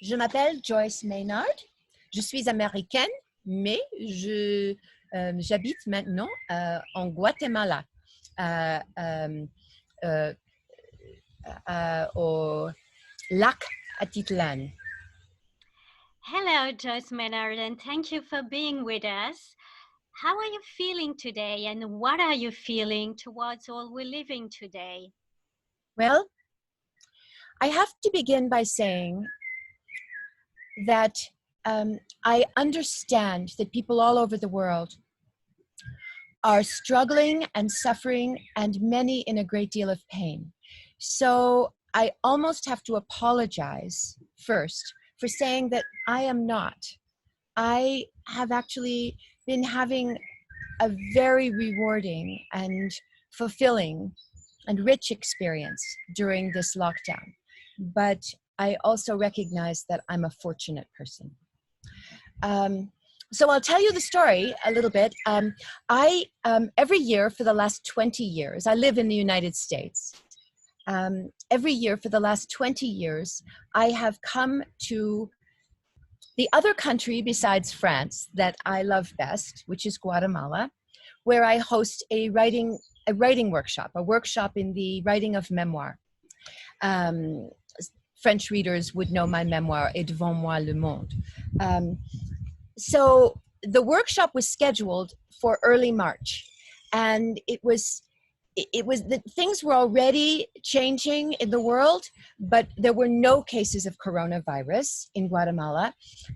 Je m'appelle Joyce Maynard. Je suis américaine, mais j'habite maintenant en Guatemala, au lac Atitlan. Hello, Joyce Maynard, and thank you for being with us. How are you feeling today, and what are you feeling towards all we're living today? Well, I have to begin by saying that I understand that people all over the world are struggling and suffering, and many in a great deal of pain. So I almost have to apologize first for saying that I am not. I have actually been having a very rewarding and fulfilling and rich experience during this lockdown. But I also recognize that I'm a fortunate person. So I'll tell you the story a little bit. Every year for the last 20 years, I live in the United States. Every year for the last 20 years, I have come to the other country besides France that I love best, which is Guatemala, where I host a writing workshop, a workshop in the writing of memoir. French readers would know my memoir, Et devant moi le monde. So the workshop was scheduled for early March, and it was that things were already changing in the world, but there were no cases of coronavirus in Guatemala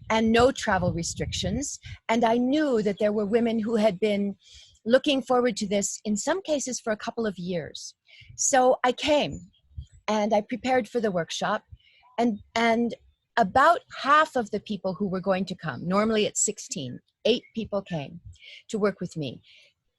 and no travel restrictions. And I knew that there were women who had been looking forward to this, in some cases for a couple of years. So I came and I prepared for the workshop, and about half of the people who were going to come, normally it's 16, 8 people came to work with me.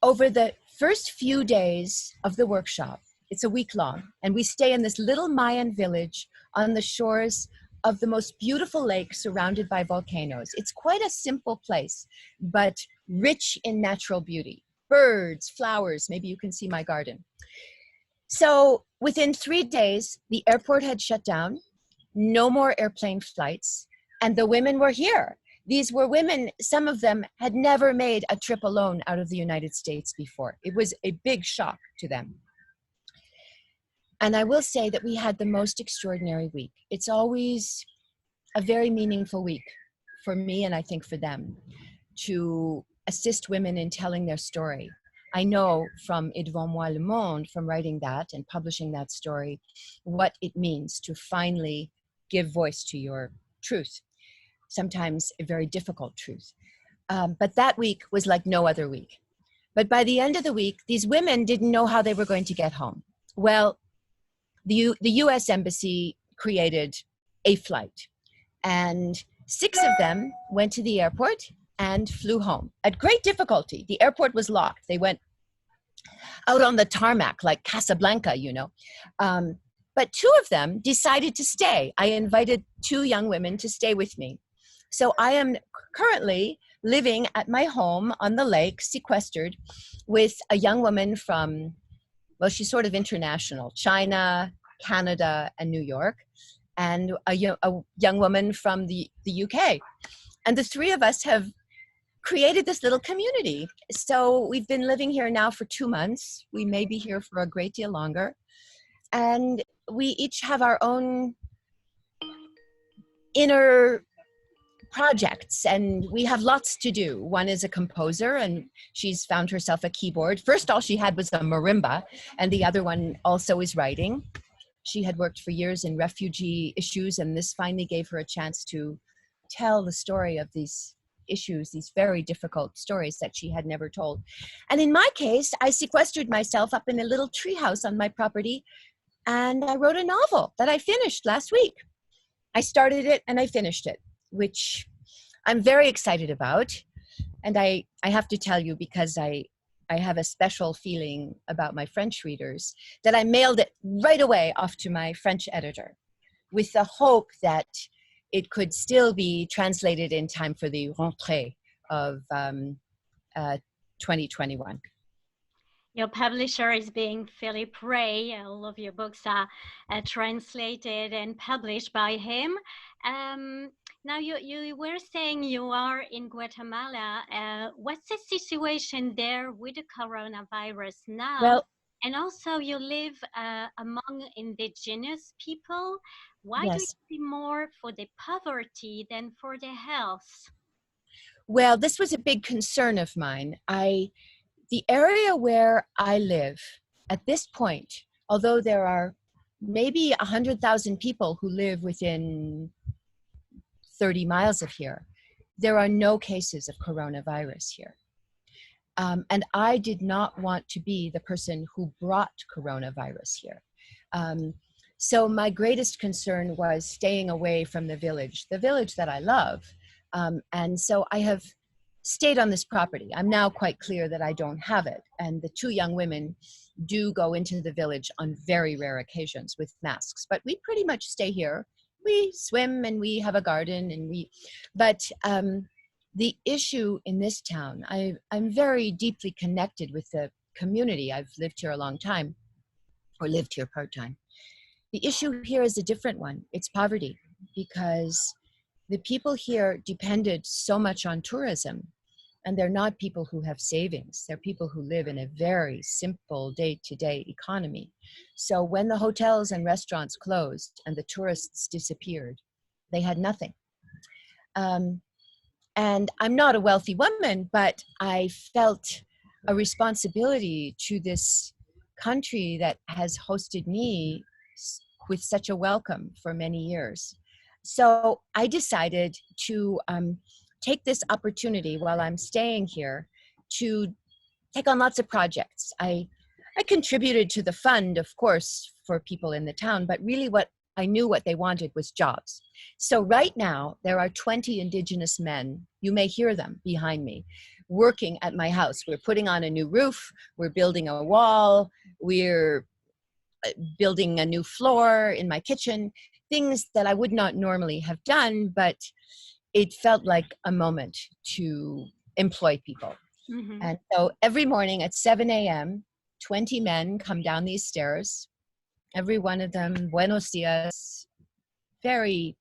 Over the first few days of the workshop, it's a week long, and we stay in this little Mayan village on the shores of the most beautiful lake surrounded by volcanoes. It's quite a simple place, but rich in natural beauty. Birds, flowers, maybe you can see my garden. So within 3 days, the airport had shut down, no more airplane flights, and the women were here. These were women, some of them had never made a trip alone out of the United States before. It was a big shock to them. And I will say that we had the most extraordinary week. It's always a very meaningful week for me, and I think for them, to assist women in telling their story. I know from Et devant moi le monde, from writing that and publishing that story, what it means to finally give voice to your truth, sometimes a very difficult truth. But that week was like no other week. But by the end of the week, these women didn't know how they were going to get home. Well, the US Embassy created a flight, and 6 of them went to the airport and flew home at great difficulty. The airport was locked. They went out on the tarmac like Casablanca, you know. But 2 of them decided to stay. I invited 2 young women to stay with me. So I am currently living at my home on the lake, sequestered, with a young woman from, well, she's sort of international, China, Canada, and New York, and a young woman from the UK. And the 3 of us have created this little community. So we've been living here now for 2 months. We may be here for a great deal longer. And we each have our own inner projects, and we have lots to do. One is a composer, and she's found herself a keyboard. First, all she had was a marimba, and the other one also is writing. She had worked for years in refugee issues, and this finally gave her a chance to tell the story of these issues, these very difficult stories that she had never told. And in my case, I sequestered myself up in a little treehouse on my property, and I wrote a novel that I finished last week. I started it and I finished it, which I'm very excited about. And I have to tell you, because I have a special feeling about my French readers, that I mailed it right away off to my French editor with the hope that it could still be translated in time for the rentrée of 2021. Your publisher is being Philippe Rey. All of your books are translated and published by him. Now, you were saying you are in Guatemala. What's the situation there with the coronavirus now? Well, And also, you live among indigenous people. Why do you yes. see more for the poverty than for the health? Well, this was a big concern of mine. The area where I live at this point, although there are maybe 100,000 people who live within 30 miles of here, there are no cases of coronavirus here. And I did not want to be the person who brought coronavirus here. So my greatest concern was staying away from the village that I love. And so I have stayed on this property. I'm now quite clear that I don't have it. And the two young women do go into the village on very rare occasions with masks, but we pretty much stay here. We swim and we have a garden and but the issue in this town, I'm very deeply connected with the community. I've lived here a long time, or lived here part-time. The issue here is a different one. It's poverty, because the people here depended so much on tourism, and they're not people who have savings. They're people who live in a very simple day-to-day economy. So when the hotels and restaurants closed and the tourists disappeared, they had nothing. And I'm not a wealthy woman, but I felt a responsibility to this country that has hosted me with such a welcome for many years. So I decided to take this opportunity while I'm staying here to take on lots of projects. I contributed to the fund, of course, for people in the town, but really I knew what they wanted was jobs. So right now, there are 20 Indigenous men, you may hear them behind me, working at my house. We're putting on a new roof, we're building a wall, we're building a new floor in my kitchen, things that I would not normally have done, but it felt like a moment to employ people. Mm-hmm. And so every morning at 7 a.m., 20 men come down these stairs, every one of them, buenos dias, very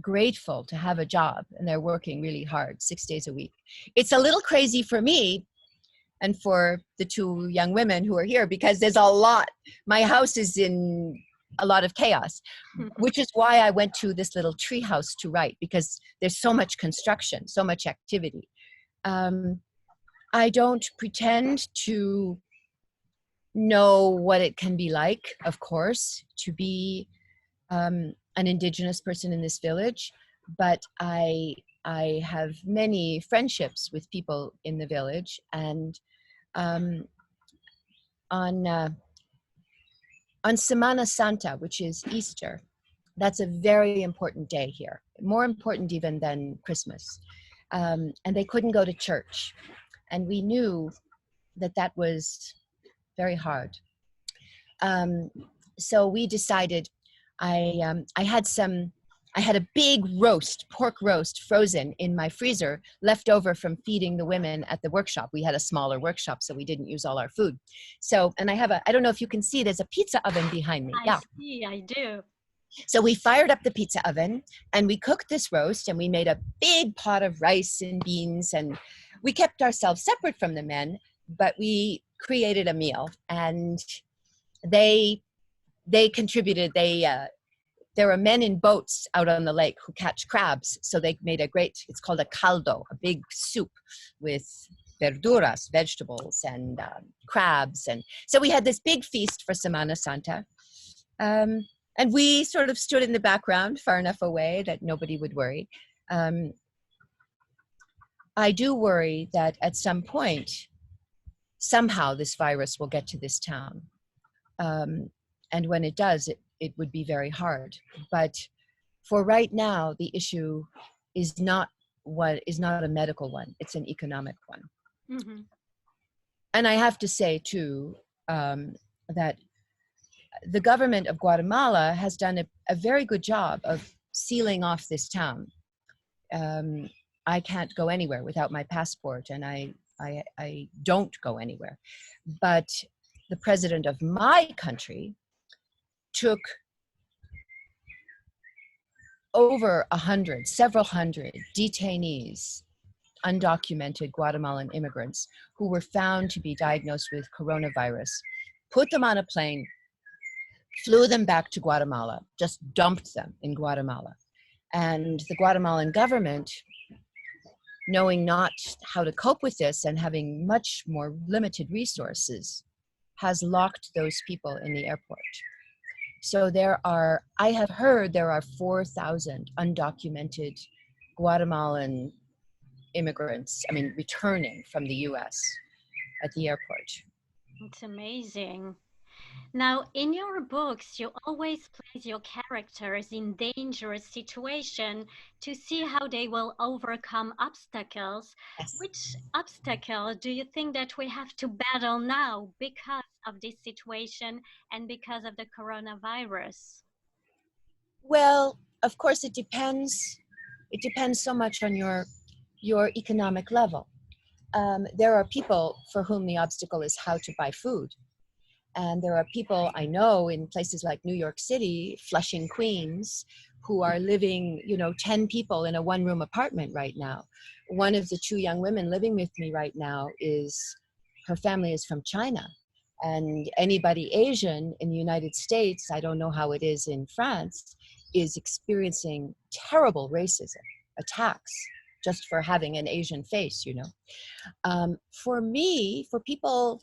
grateful to have a job, and they're working really hard, 6 days a week. It's a little crazy for me and for the two young women who are here, because there's a lot. My house is in a lot of chaos, which is why I went to this little tree house to write, because there's so much construction, so much activity. I don't pretend to know what it can be like, of course, to be an Indigenous person in this village, but I have many friendships with people in the village, and on Semana Santa, which is Easter, that's a very important day here, more important even than Christmas, and they couldn't go to church, and we knew that was very hard. So we decided, I had a big pork roast frozen in my freezer, left over from feeding the women at the workshop. We had a smaller workshop, so we didn't use all our food. So, and I don't know if you can see, there's a pizza oven behind me. I see, I do. So we fired up the pizza oven and we cooked this roast, and we made a big pot of rice and beans, and we kept ourselves separate from the men, but we created a meal, and they contributed. There are men in boats out on the lake who catch crabs, so they made it's called a caldo, a big soup with verduras, vegetables, and crabs, and so we had this big feast for Semana Santa, and we sort of stood in the background far enough away that nobody would worry. I do worry that at some point, somehow this virus will get to this town. And when it does, it would be very hard. But for right now, the issue is not a medical one, it's an economic one. Mm-hmm. And I have to say too, that the government of Guatemala has done a very good job of sealing off this town. I can't go anywhere without my passport, and I I don't go anywhere. But the president of my country took over several hundred detainees, undocumented Guatemalan immigrants who were found to be diagnosed with coronavirus, put them on a plane, flew them back to Guatemala, just dumped them in Guatemala. And the Guatemalan government, knowing not how to cope with this and having much more limited resources, has locked those people in the airport. So I have heard there are 4,000 undocumented Guatemalan immigrants, returning from the US at the airport. It's amazing. Now, in your books, you always place your characters in dangerous situations to see how they will overcome obstacles. Yes. Which obstacle do you think that we have to battle now because of this situation and because of the coronavirus? Well, of course, it depends. It depends so much on your economic level. There are people for whom the obstacle is how to buy food. And there are people I know in places like New York City, Flushing, Queens, who are living, 10 people in a one-room apartment right now. One of the two young women living with me right now her family is from China. And anybody Asian in the United States, I don't know how it is in France, is experiencing terrible racism, attacks, just for having an Asian face, For me, for people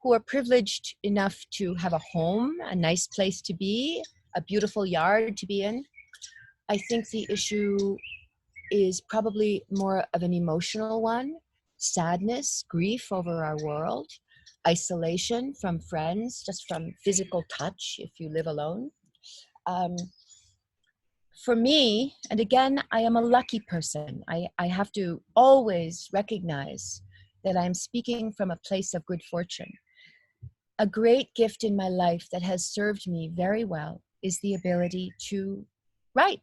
who are privileged enough to have a home, a nice place to be, a beautiful yard to be in, I think the issue is probably more of an emotional one: sadness, grief over our world, isolation from friends, just from physical touch if you live alone. For me, and again, I am a lucky person. I have to always recognize that I'm speaking from a place of good fortune. A great gift in my life that has served me very well is the ability to write.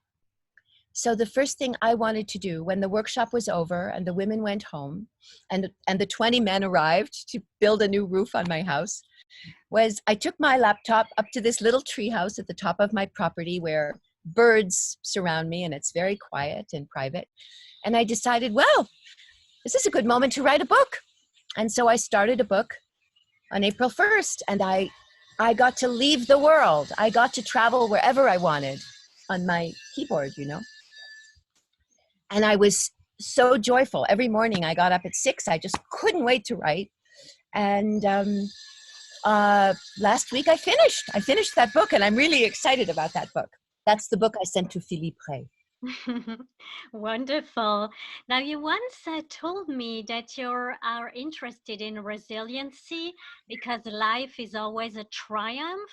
So the first thing I wanted to do when the workshop was over and the women went home and the 20 men arrived to build a new roof on my house was I took my laptop up to this little tree house at the top of my property where birds surround me and it's very quiet and private. And I decided, well, this is a good moment to write a book. And so I started a book on April 1st, and I got to leave the world. I got to travel wherever I wanted on my keyboard, And I was so joyful. Every morning I got up at 6. I just couldn't wait to write. And last week I finished that book, and I'm really excited about that book. That's the book I sent to Philippe Rey. Wonderful. Now, you once told me that you are interested in resiliency because life is always a triumph.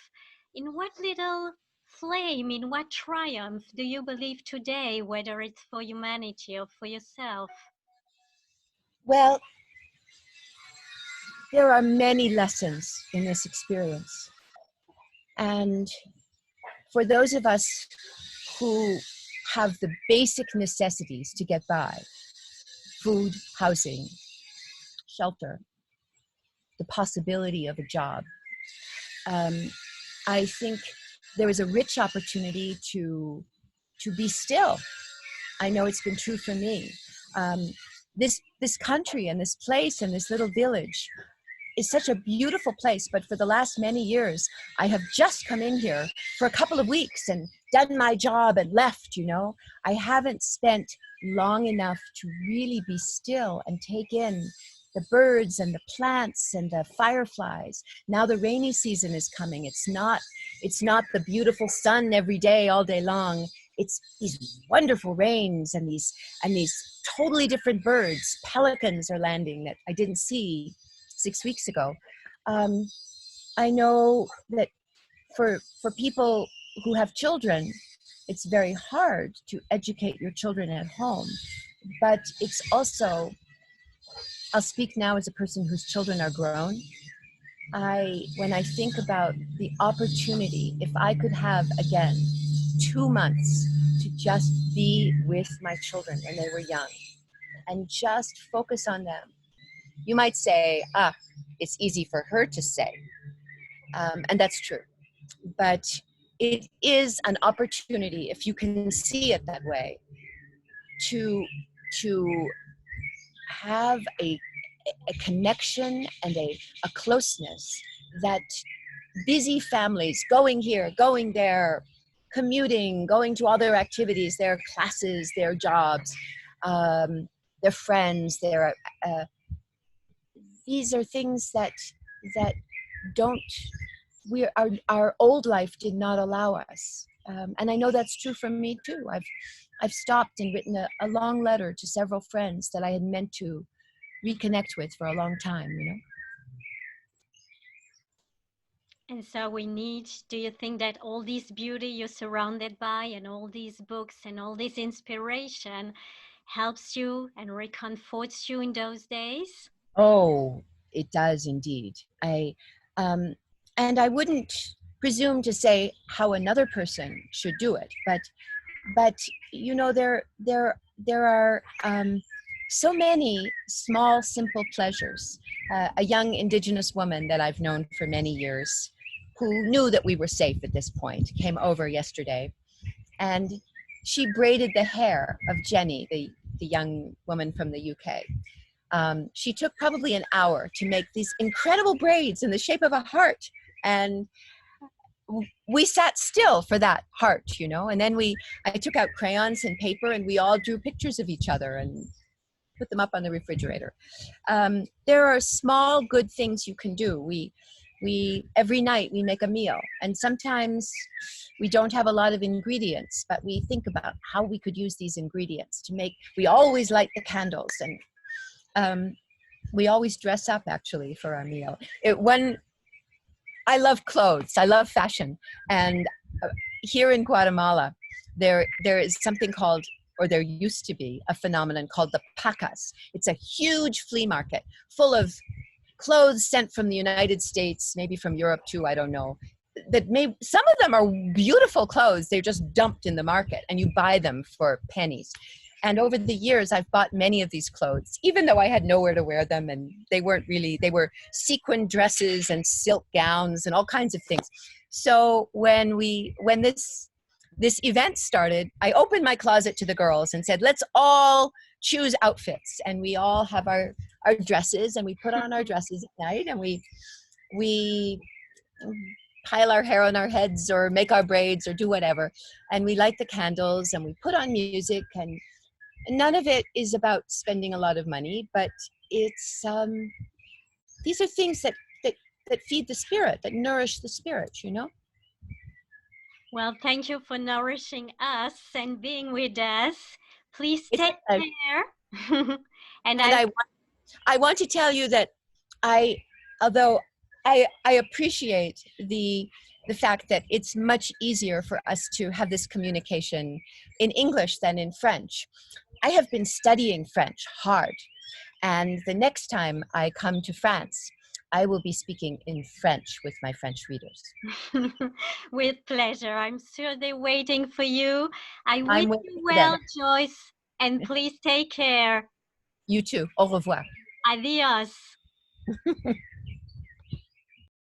In what little flame, in what triumph do you believe today, whether it's for humanity or for yourself? Well, there are many lessons in this experience. And for those of us who have the basic necessities to get by, food, housing, shelter, the possibility of a job, I think there is a rich opportunity to be still. I know it's been true for me. This country and this place and this little village is such a beautiful place, but for the last many years, I have just come in here for a couple of weeks and done my job and left, I haven't spent long enough to really be still and take in the birds and the plants and the fireflies. Now the rainy season is coming. It's not the beautiful sun every day, all day long. It's these wonderful rains and these totally different birds. Pelicans are landing that I didn't see 6 weeks ago. I know that for people who have children, it's very hard to educate your children at home, but it's also, I'll speak now as a person whose children are grown. When I think about the opportunity, if I could have again 2 months to just be with my children when they were young and just focus on them You might say, ah, it's easy for her to say. And that's true. But it is an opportunity, if you can see it that way, to have a connection and a closeness that busy families going here, going there, commuting, going to all their activities, their classes, their jobs, their friends, these are things that don't, our old life did not allow us. And I know that's true for me too. I've stopped and written a long letter to several friends that I had meant to reconnect with for a long time, you know. And so we need, do you think that all this beauty you're surrounded by and all these books and all this inspiration helps you and reconforts you in those days? Oh, it does indeed. And I wouldn't presume to say how another person should do it, but you know, there are so many small, simple pleasures. A young Indigenous woman that I've known for many years, who knew that we were safe at this point, came over yesterday, and she braided the hair of Jenny, the young woman from the UK. She took probably an hour to make these incredible braids in the shape of a heart, and we sat still for that heart, you know. And then I took out crayons and paper, and we all drew pictures of each other and put them up on the refrigerator. There are small good things you can do. We every night we make a meal, and sometimes we don't have a lot of ingredients, but we think about how we could use these ingredients to make. We always light the candles, and we always dress up actually for our meal. I love clothes. I love fashion. And here in Guatemala, there is something called, or there used to be, a phenomenon called the pacas. It's a huge flea market full of clothes sent from the United States, maybe from Europe too, I don't know. Some of them are beautiful clothes. They're just dumped in the market, and you buy them for pennies. And over the years, I've bought many of these clothes, even though I had nowhere to wear them, and they were sequin dresses and silk gowns and all kinds of things. So when this event started, I opened my closet to the girls and said, let's all choose outfits. And we all have our dresses, and we put on our dresses at night, and we pile our hair on our heads or make our braids or do whatever. And we light the candles, and we put on music, and none of it is about spending a lot of money, but it's these are things that feed the spirit, that nourish the spirit, you know. Well, thank you for nourishing us and being with us. Please take care. And I want to tell you that although I appreciate the fact that it's much easier for us to have this communication in English than in French. I have been studying French hard, and the next time I come to France, I will be speaking in French with my French readers. With pleasure. I'm sure they're waiting for you. I wish you well, Joyce, and please take care. You too. Au revoir. Adios.